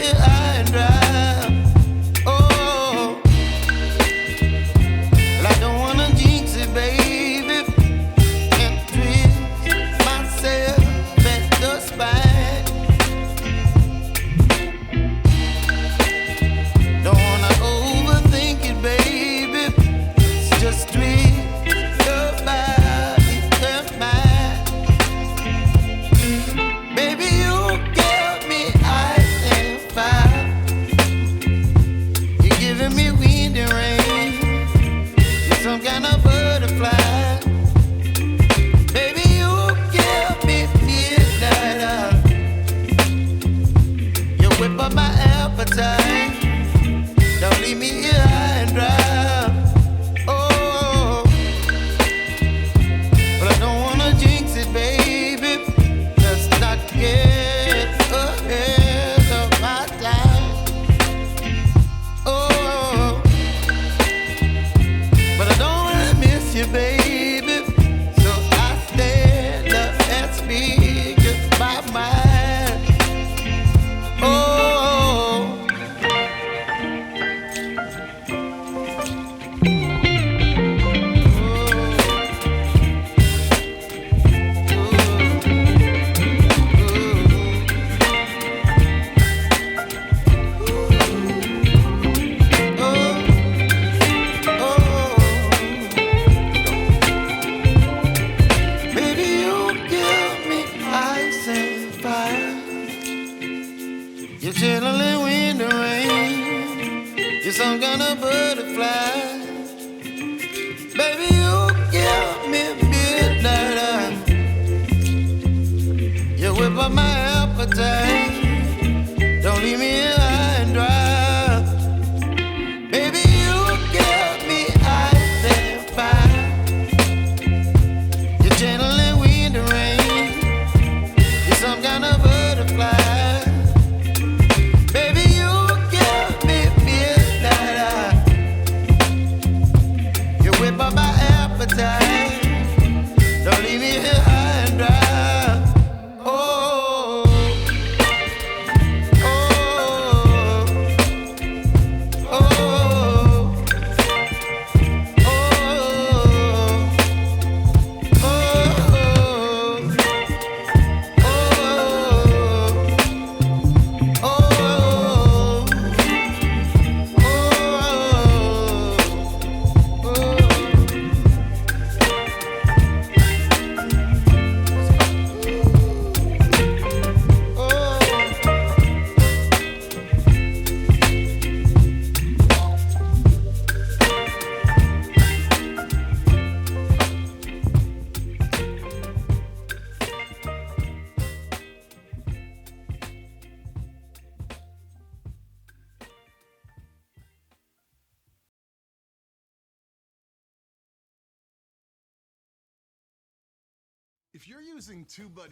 here high and dry. Oh, well, I don't wanna jinx it, baby, and twist myself at the spine. Don't wanna overthink it, baby. It's just twist your body and mine. Baby, you give me ice and fire. You're giving me wind and rain. You're some kind of butterfly. Baby, you give me midnight. You whip up my appetite. Don't leave me here high and dry. Oh, but I don't wanna jinx it, baby. Let's not get ahead of my time. Oh, but I don't wanna miss you, baby. So I stand up and speak just my mind. Oh. Baby, you give me ice and fire. You're channeling wind and rain. You're some kind of butterfly. Baby, you give me midnight. You whip up my appetite. Don't leave me here high and dry. Baby, you give me ice and fire. You're channeling wind and rain. You're some kind of butterfly. Baby, you give me midnight. You whip up my appetite. Don't leave me here high and dry. Oh, oh, oh, oh, If you're using TubeBuddy